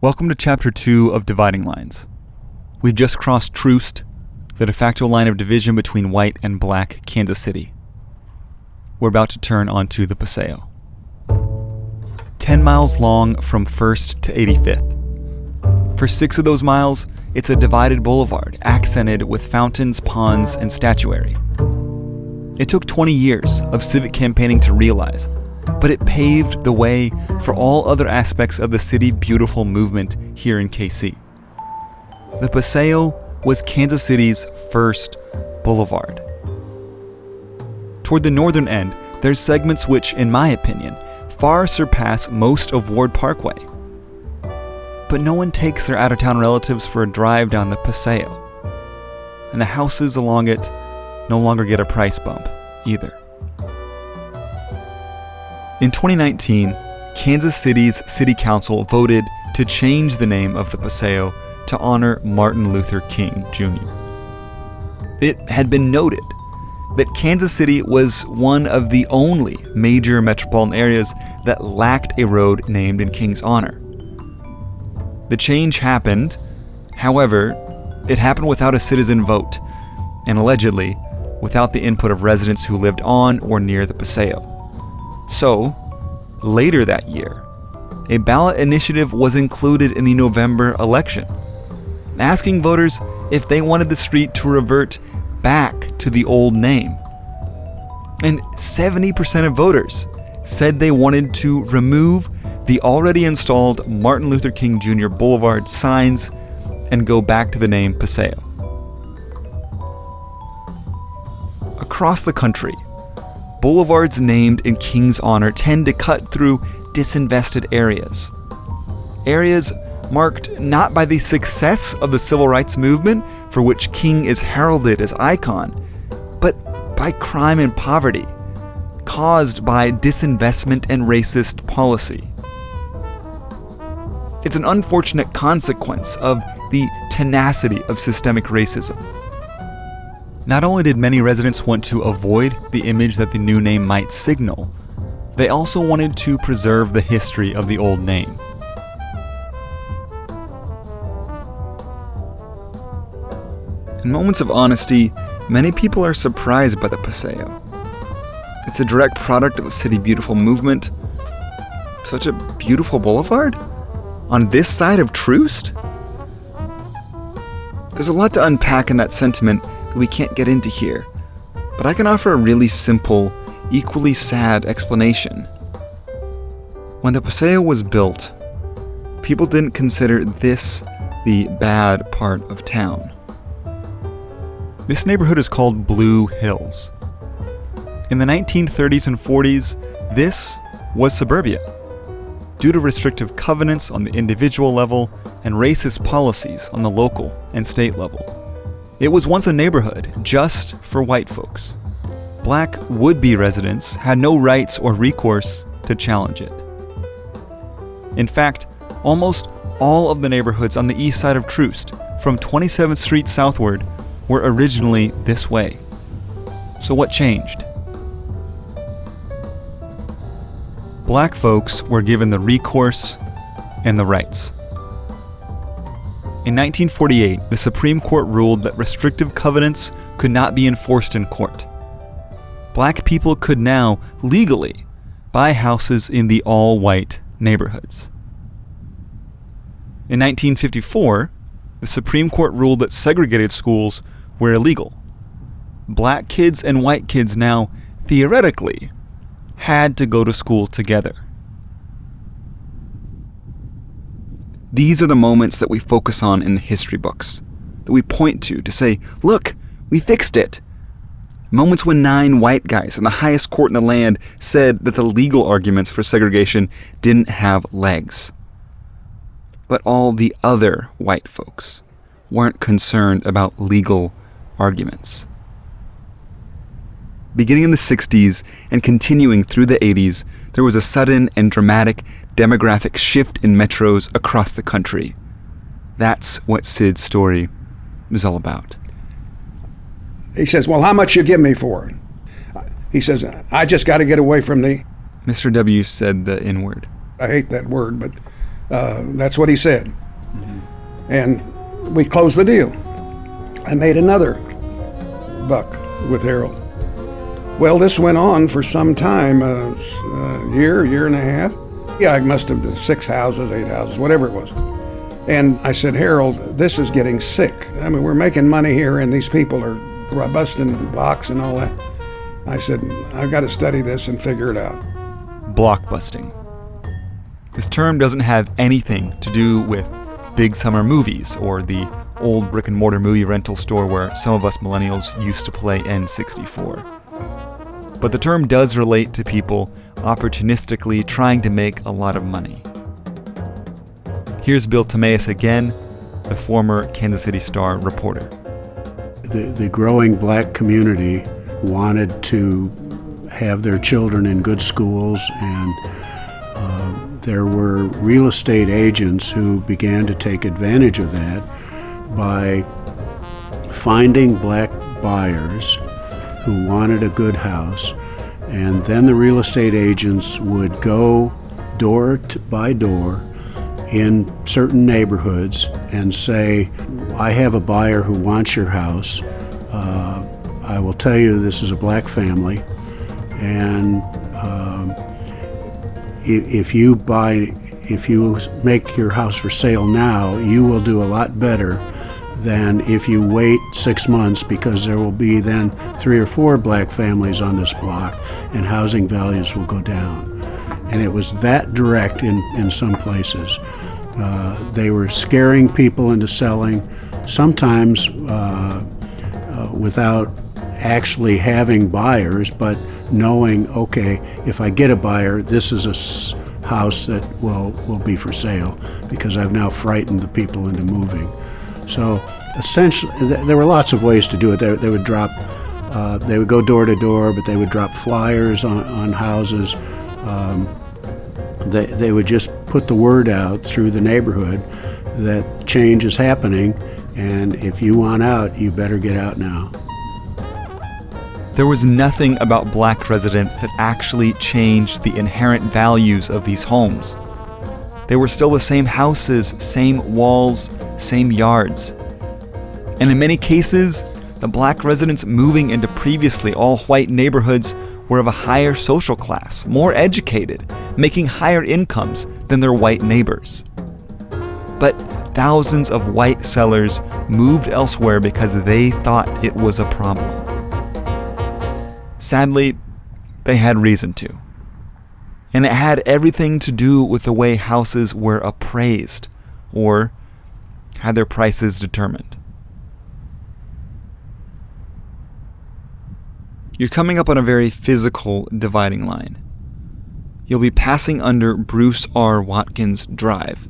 Welcome to Chapter 2 of Dividing Lines. We've just crossed Troost, the de facto line of division between white and black Kansas City. We're about to turn onto the Paseo. 10 miles long from 1st to 85th. For 6 of those miles, it's a divided boulevard accented with fountains, ponds, and statuary. It took 20 years of civic campaigning to realize, but it paved the way for all other aspects of the City Beautiful movement here in KC. The Paseo was Kansas City's first boulevard. Toward the northern end, there's segments which, in my opinion, far surpass most of Ward Parkway. But no one takes their out-of-town relatives for a drive down the Paseo. And the houses along it no longer get a price bump, either. In 2019, Kansas City's City Council voted to change the name of the Paseo to honor Martin Luther King Jr. It had been noted that Kansas City was one of the only major metropolitan areas that lacked a road named in King's honor. The change happened, however, it happened without a citizen vote, and allegedly without the input of residents who lived on or near the Paseo. So, later that year, a ballot initiative was included in the November election, asking voters if they wanted the street to revert back to the old name. And 70% of voters said they wanted to remove the already installed Martin Luther King Jr. Boulevard signs and go back to the name Paseo. Across the country, boulevards named in King's honor tend to cut through disinvested areas. Areas marked not by the success of the civil rights movement, for which King is heralded as icon, but by crime and poverty, caused by disinvestment and racist policy. It's an unfortunate consequence of the tenacity of systemic racism. Not only did many residents want to avoid the image that the new name might signal, they also wanted to preserve the history of the old name. In moments of honesty, many people are surprised by the Paseo. It's a direct product of the City Beautiful movement. Such a beautiful boulevard? On this side of Troost? There's a lot to unpack in that sentiment that we can't get into here, but I can offer a really simple, equally sad explanation. When the Paseo was built, people didn't consider this the bad part of town. This neighborhood is called Blue Hills. In the 1930s and 40s, this was suburbia. Due to restrictive covenants on the individual level and racist policies on the local and state level, it was once a neighborhood just for white folks. Black would-be residents had no rights or recourse to challenge it. In fact, almost all of the neighborhoods on the east side of Troost, from 27th Street southward, were originally this way. So what changed? Black folks were given the recourse and the rights. In 1948, the Supreme Court ruled that restrictive covenants could not be enforced in court. Black people could now, legally, buy houses in the all-white neighborhoods. In 1954, the Supreme Court ruled that segregated schools were illegal. Black kids and white kids now, theoretically, had to go to school together. These are the moments that we focus on in the history books, that we point to say, look, we fixed it. Moments when 9 white guys in the highest court in the land said that the legal arguments for segregation didn't have legs. But all the other white folks weren't concerned about legal arguments. Beginning in the 60s and continuing through the 80s, there was a sudden and dramatic demographic shift in metros across the country. That's what Sid's story is all about. He says, well, how much you give me for it? He says, I just got to get away from the... Mr. W said the N-word. I hate that word, but That's what he said. And we closed the deal. I made another buck with Harold. Well, this went on for some time, a year and a half. Yeah, I must have done 6 houses, 8 houses, whatever it was. And I said, Harold, this is getting sick. I mean, we're making money here, and these people are busting blocks and all that. I said, I've got to study this and figure it out. Blockbusting. This term doesn't have anything to do with big summer movies or the old brick and mortar movie rental store where some of us millennials used to play N64. But the term does relate to people opportunistically trying to make a lot of money. Here's Bill Timaeus again, the former Kansas City Star reporter. The growing black community wanted to have their children in good schools, and there were real estate agents who began to take advantage of that by finding black buyers who wanted a good house, and then the real estate agents would go door by door in certain neighborhoods and say, I have a buyer who wants your house. I will tell you this is a black family, and if you make your house for sale now, you will do a lot better than if you wait 6 months, because there will be then 3 or 4 black families on this block and housing values will go down. And it was that direct in some places. They were scaring people into selling, sometimes without actually having buyers, but knowing, okay, if I get a buyer, this is a house that will be for sale, because I've now frightened the people into moving. So essentially, there were lots of ways to do it. They would drop, they would go door to door, but they would drop flyers on houses. They would just put the word out through the neighborhood that change is happening, and if you want out, you better get out now. There was nothing about black residents that actually changed the inherent values of these homes. They were still the same houses, same walls, same yards. And in many cases, the black residents moving into previously all-white neighborhoods were of a higher social class, more educated, making higher incomes than their white neighbors. But thousands of white sellers moved elsewhere because they thought it was a problem. Sadly, they had reason to. And it had everything to do with the way houses were appraised, or had their prices determined. You're coming up on a very physical dividing line. You'll be passing under Bruce R. Watkins Drive,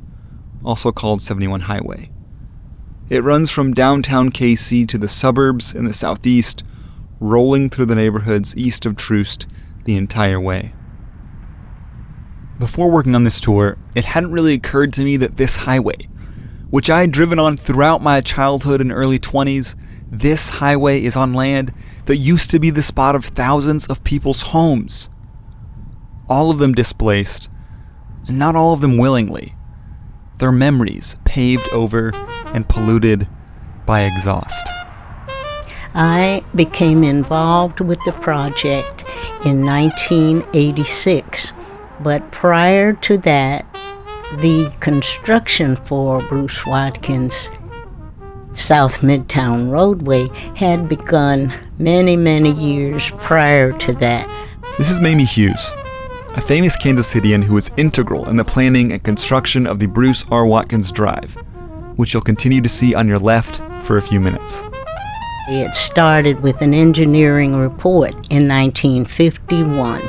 also called 71 Highway. It runs from downtown KC to the suburbs in the southeast, rolling through the neighborhoods east of Troost the entire way. Before working on this tour, it hadn't really occurred to me that this highway, which I had driven on throughout my childhood and early 20s, this highway is on land that used to be the spot of thousands of people's homes. All of them displaced, and not all of them willingly. Their memories paved over and polluted by exhaust. I became involved with the project in 1986, but prior to that, the construction for Bruce Watkins' South Midtown roadway had begun many, many years prior to that. This is Mamie Hughes, a famous Kansas Citian who was integral in the planning and construction of the Bruce R. Watkins Drive, which you'll continue to see on your left for a few minutes. It started with an engineering report in 1951.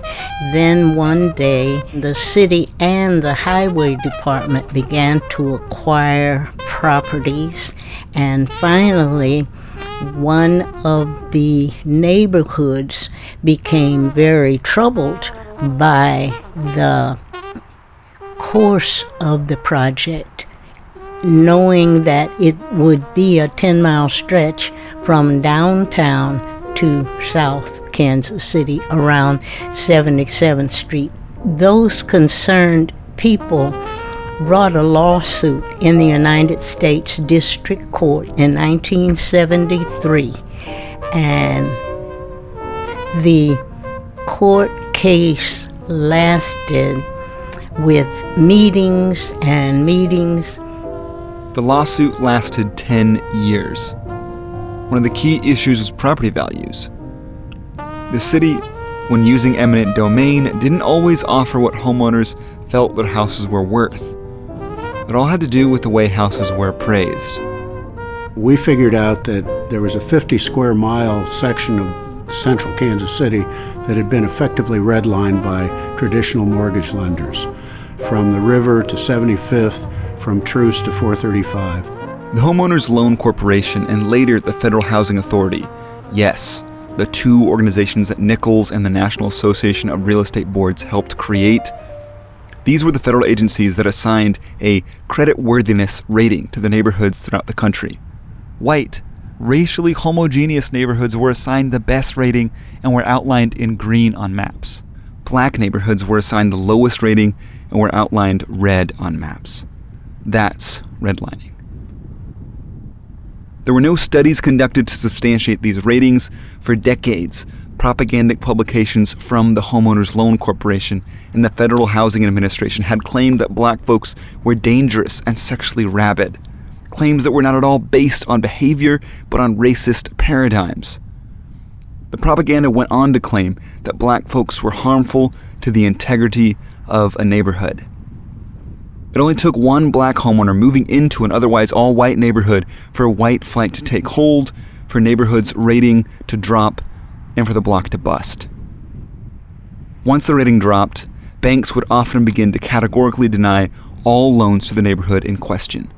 Then one day, the city and the highway department began to acquire properties, and finally, one of the neighborhoods became very troubled by the course of the project, knowing that it would be a 10-mile stretch from downtown to South Kansas City around 77th Street. Those concerned people brought a lawsuit in the United States District Court in 1973, and the court case lasted with meetings and meetings. The lawsuit lasted 10 years. One of the key issues was property values. The city, when using eminent domain, didn't always offer what homeowners felt their houses were worth. It all had to do with the way houses were appraised. We figured out that there was a 50 square mile section of central Kansas City that had been effectively redlined by traditional mortgage lenders, from the river to 75th, from Truce to 435. The Homeowners Loan Corporation and later the Federal Housing Authority, yes, the two organizations that Nichols and the National Association of Real Estate Boards helped create, these were the federal agencies that assigned a creditworthiness rating to the neighborhoods throughout the country. White, racially homogeneous neighborhoods were assigned the best rating and were outlined in green on maps. Black neighborhoods were assigned the lowest rating and were outlined red on maps. That's redlining. There were no studies conducted to substantiate these ratings. For decades, propagandic publications from the Homeowners Loan Corporation and the Federal Housing Administration had claimed that black folks were dangerous and sexually rabid, claims that were not at all based on behavior but on racist paradigms. The propaganda went on to claim that black folks were harmful to the integrity of a neighborhood. It only took one black homeowner moving into an otherwise all-white neighborhood for white flight to take hold, for neighborhoods' rating to drop, and for the block to bust. Once the rating dropped, banks would often begin to categorically deny all loans to the neighborhood in question.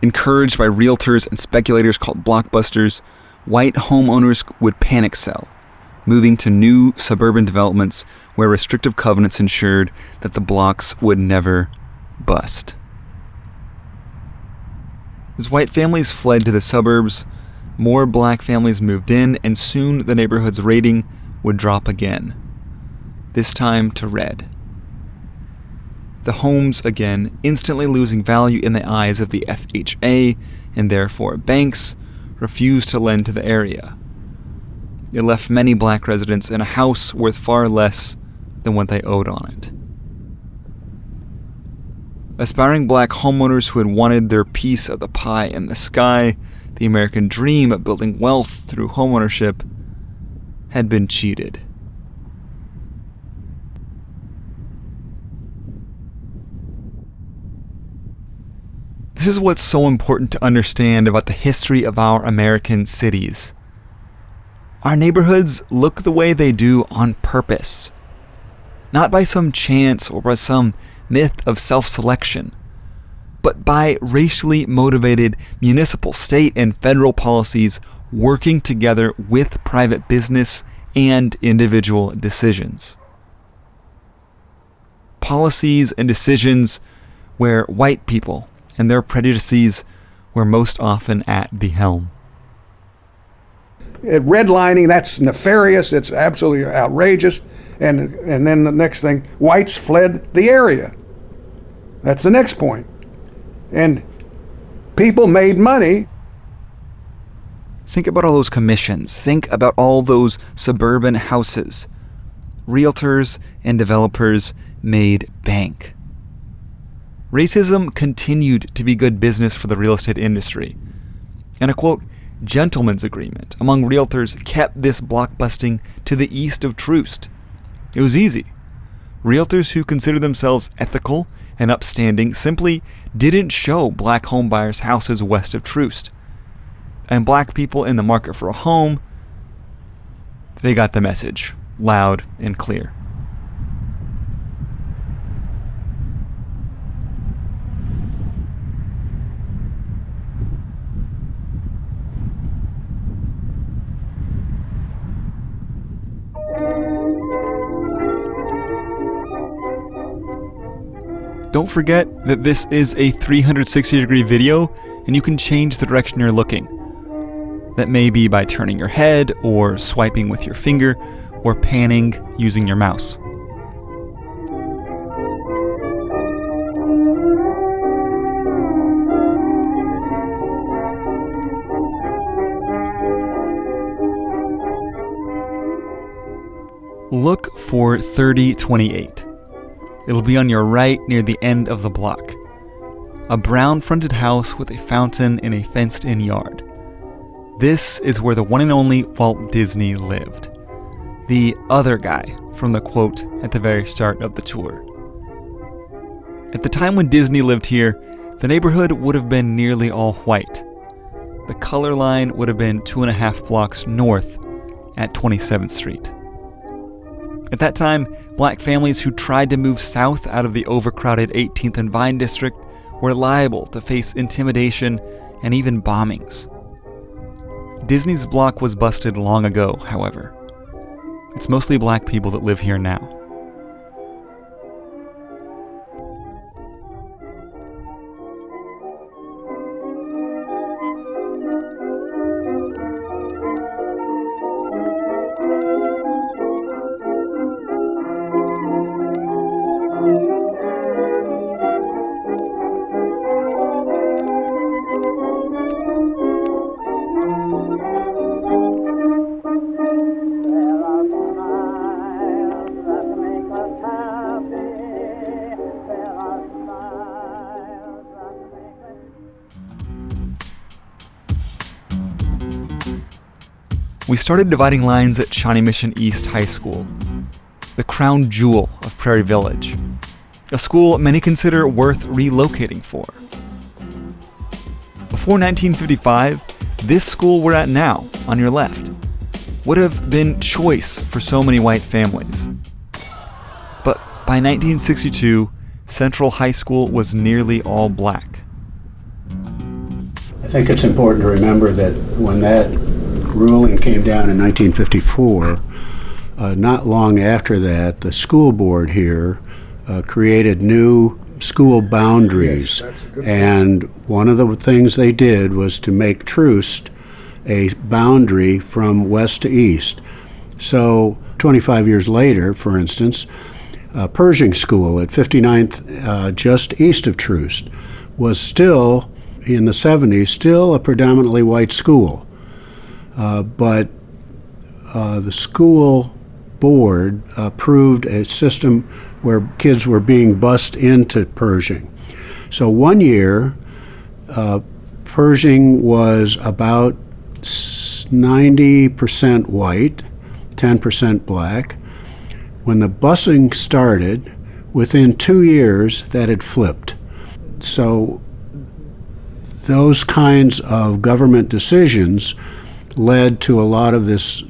Encouraged by realtors and speculators called blockbusters, white homeowners would panic sell, moving to new suburban developments where restrictive covenants ensured that the blocks would never bust. As white families fled to the suburbs, more black families moved in, and soon the neighborhood's rating would drop again, this time to red. The homes, again, instantly losing value in the eyes of the FHA, and therefore banks, refused to lend to the area. It left many black residents in a house worth far less than what they owed on it. Aspiring black homeowners who had wanted their piece of the pie in the sky, the American dream of building wealth through homeownership, had been cheated. This is what's so important to understand about the history of our American cities. Our neighborhoods look the way they do on purpose, not by some chance or by some myth of self-selection, but by racially motivated municipal, state, and federal policies working together with private business and individual decisions. Policies and decisions where white people and their prejudices were most often at the helm. Redlining, that's nefarious, it's absolutely outrageous. And then the next thing, whites fled the area. That's the next point. And people made money. Think about all those commissions. Think about all those suburban houses. Realtors and developers made bank. Racism continued to be good business for the real estate industry. And a quote, gentleman's agreement among realtors kept this blockbusting to the east of Troost. It was easy. Realtors who considered themselves ethical and upstanding simply didn't show black home buyers houses west of Troost. And black people in the market for a home, they got the message, loud and clear. Don't forget that this is a 360-degree video, and you can change the direction you're looking. That may be by turning your head, or swiping with your finger, or panning using your mouse. for 3028. It'll be on your right near the end of the block. A brown-fronted house with a fountain in a fenced-in yard. This is where the one and only Walt Disney lived. The other guy from the quote at the very start of the tour. At the time when Disney lived here, the neighborhood would have been nearly all white. The color line would have been 2.5 blocks north at 27th Street. At that time, black families who tried to move south out of the overcrowded 18th and Vine district were liable to face intimidation and even bombings. Disney's block was busted long ago, however. It's mostly black people that live here now. We started dividing lines at Shawnee Mission East High School, the crown jewel of Prairie Village, a school many consider worth relocating for. Before 1955, this school we're at now, on your left, would have been choice for so many white families. But by 1962, Central High School was nearly all black. I think it's important to remember that when that ruling came down in 1954, not long after that, the school board here created new school boundaries. Yes, that's a good point. And one of the things they did was to make Troost a boundary from west to east. So 25 years later, for instance, Pershing School at 59th, just east of Troost, was still, in the 70s, still a predominantly white school. But the school board approved a system where kids were being bused into Pershing. So one year, Pershing was about 90% white, 10% black. When the busing started, within 2 years, that had flipped. So those kinds of government decisions led to a lot of this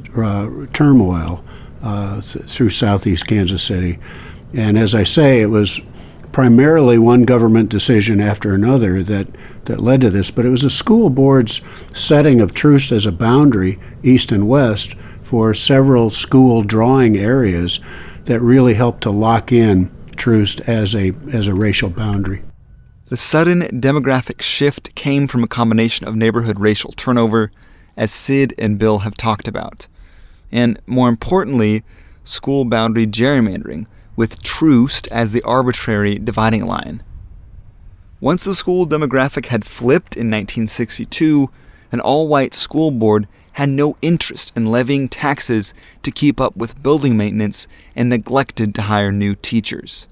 turmoil through southeast Kansas City. And as I say, it was primarily one government decision after another that led to this, but it was the school board's setting of Troost as a boundary, east and west, for several school drawing areas that really helped to lock in Troost as a racial boundary. The sudden demographic shift came from a combination of neighborhood racial turnover, as Sid and Bill have talked about, and more importantly, school boundary gerrymandering, with Troost as the arbitrary dividing line. Once the school demographic had flipped in 1962, an all-white school board had no interest in levying taxes to keep up with building maintenance and neglected to hire new teachers.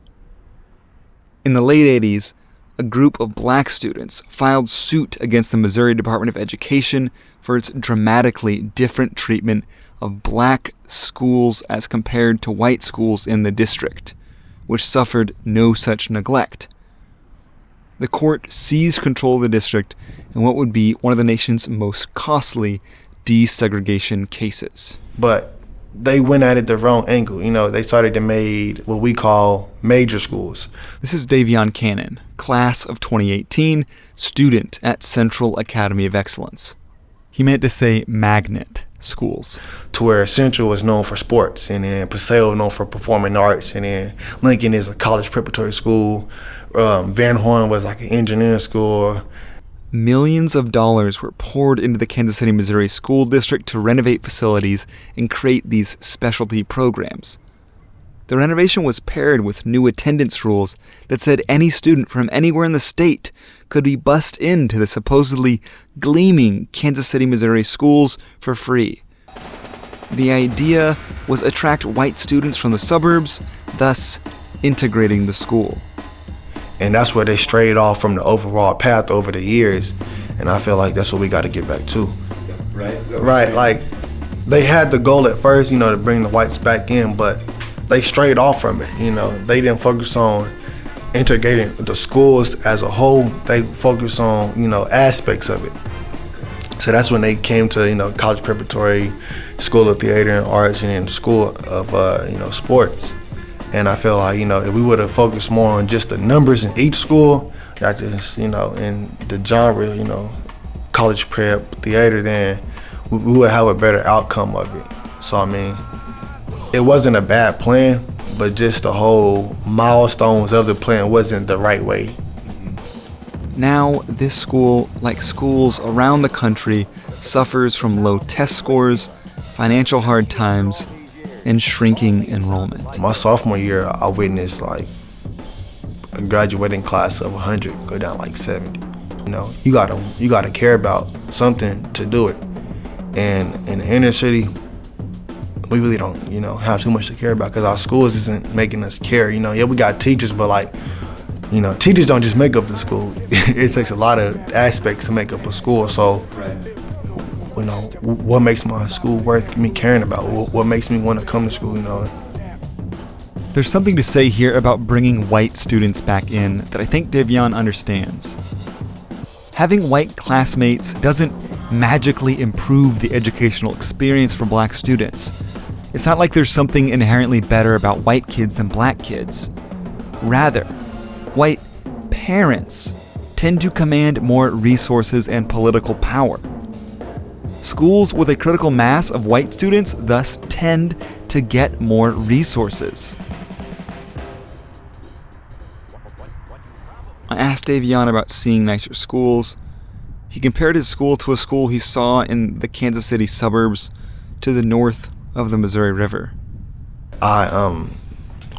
In the late 80s, a group of black students filed suit against the Missouri Department of Education for its dramatically different treatment of black schools as compared to white schools in the district, which suffered no such neglect. The court seized control of the district in what would be one of the nation's most costly desegregation cases. But they went at it the wrong angle. You know, they started to make what we call major schools. This is Davion Cannon, class of 2018, student at Central Academy of Excellence. He meant to say magnet schools. To where Central is known for sports, and then Paseo is known for performing arts, and then Lincoln is a college preparatory school. Van Horn was like an engineering school. Millions of dollars were poured into the Kansas City, Missouri school district to renovate facilities and create these specialty programs. The renovation was paired with new attendance rules that said any student from anywhere in the state could be bused into the supposedly gleaming Kansas City, Missouri schools for free. The idea was attract white students from the suburbs, thus integrating the school. And that's where they strayed off from the overall path over the years. And I feel like that's what we got to get back to. Right, like they had the goal at first, to bring the whites back in, but they strayed off from it. They didn't focus on integrating the schools as a whole. They focused on, aspects of it. So that's when they came to, college preparatory, School of Theater and Arts, and then School of, sports. And I feel like, if we would have focused more on just the numbers in each school, not just, in the genre, college prep, theater, then we would have a better outcome of it. So, it wasn't a bad plan, but just the whole milestones of the plan wasn't the right way. Now, this school, like schools around the country, suffers from low test scores, financial hard times, and shrinking enrollment. My sophomore year, I witnessed a graduating class of 100 go down 70. You gotta care about something to do it. And in the inner city, we really don't, have too much to care about because our schools isn't making us care. Yeah, we got teachers, but teachers don't just make up the school. It takes a lot of aspects to make up a school. So, what makes my school worth me caring about? What makes me want to come to school, There's something to say here about bringing white students back in that I think Davion understands. Having white classmates doesn't magically improve the educational experience for black students. It's not like there's something inherently better about white kids than black kids. Rather, white parents tend to command more resources and political power. Schools with a critical mass of white students thus tend to get more resources. I asked Davion about seeing nicer schools. He compared his school to a school he saw in the Kansas City suburbs to the north of the Missouri River. I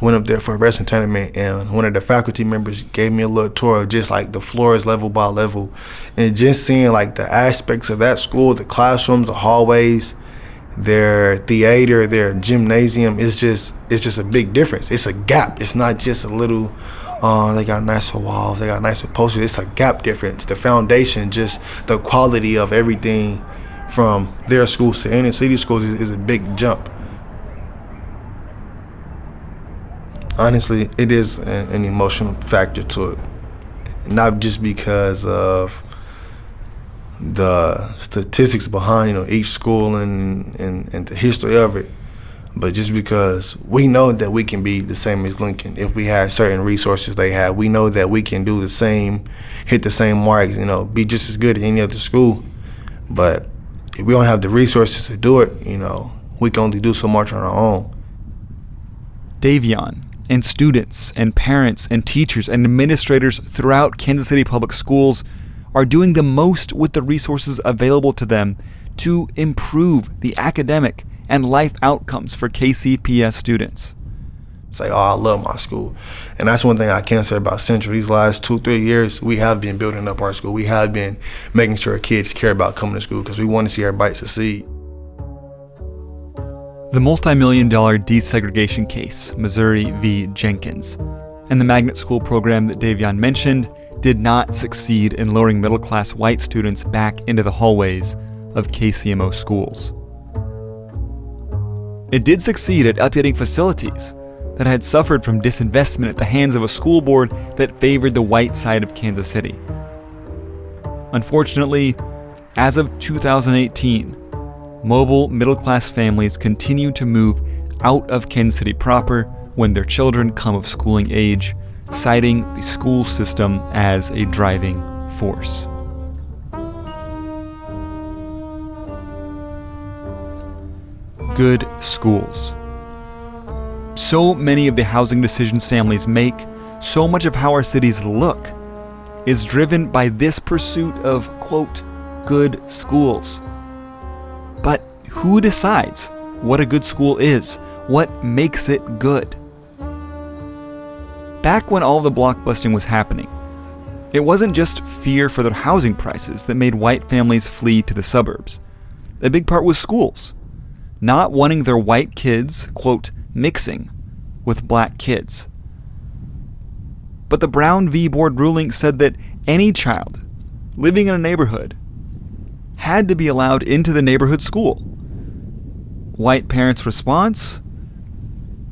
went up there for a wrestling tournament, and one of the faculty members gave me a little tour of just the floors level by level, and just seeing the aspects of that school, the classrooms, the hallways, their theater, their gymnasium. It's just a big difference. It's a gap. It's not just a little they got nicer walls, they got nicer posters. It's a gap difference. The foundation, just the quality of everything from their schools to inner city schools is a big jump. Honestly, it is an emotional factor to it. Not just because of the statistics behind each school and the history of it, but just because we know that we can be the same as Lincoln if we had certain resources they have. We know that we can do the same, hit the same marks, be just as good at any other school. But if we don't have the resources to do it, we can only do so much on our own. Davion and students and parents and teachers and administrators throughout Kansas City Public Schools are doing the most with the resources available to them to improve the academic and life outcomes for KCPS students. Say, I love my school. And that's one thing I can say about Central. These last 2-3 years, we have been building up our school. We have been making sure kids care about coming to school because we want to see everybody succeed. The multi-million-dollar desegregation case, Missouri v. Jenkins, and the magnet school program that Davion mentioned did not succeed in luring middle-class white students back into the hallways of KCMO schools. It did succeed at updating facilities that had suffered from disinvestment at the hands of a school board that favored the white side of Kansas City. Unfortunately, as of 2018, mobile middle-class families continue to move out of Kansas City proper when their children come of schooling age, citing the school system as a driving force. Good schools. So many of the housing decisions families make, so much of how our cities look, is driven by this pursuit of, quote, good schools. But who decides what a good school is? What makes it good? Back when all the blockbusting was happening, it wasn't just fear for their housing prices that made white families flee to the suburbs. A big part was schools. not wanting their white kids, quote, mixing with black kids. But the Brown v. Board ruling said that any child living in a neighborhood had to be allowed into the neighborhood school. White parents' response?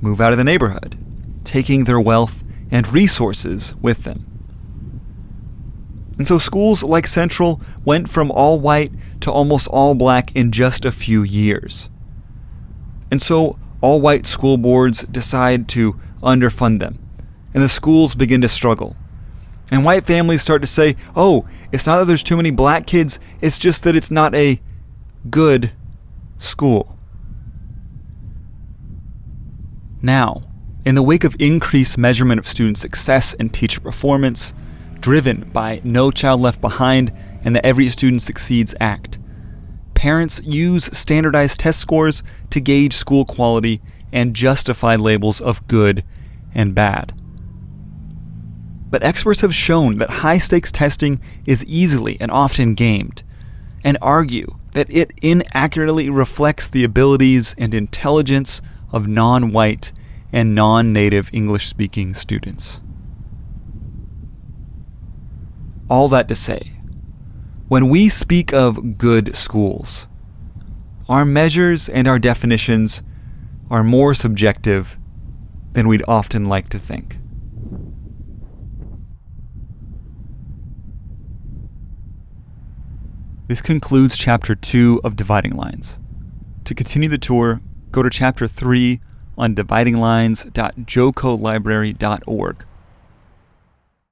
Move out of the neighborhood, taking their wealth and resources with them. And so schools like Central went from all white to almost all black in just a few years. And so all white school boards decide to underfund them, and the schools begin to struggle. And white families start to say, oh, it's not that there's too many black kids, it's just that it's not a good school. Now, in the wake of increased measurement of student success and teacher performance, driven by No Child Left Behind and the Every Student Succeeds Act, parents use standardized test scores to gauge school quality and justify labels of good and bad. But experts have shown that high-stakes testing is easily and often gamed, and argue that it inaccurately reflects the abilities and intelligence of non-white and non-native English-speaking students. All that to say, when we speak of good schools, our measures and our definitions are more subjective than we'd often like to think. This concludes Chapter 2 of Dividing Lines. To continue the tour, go to Chapter 3 on dividinglines.jocolibrary.org.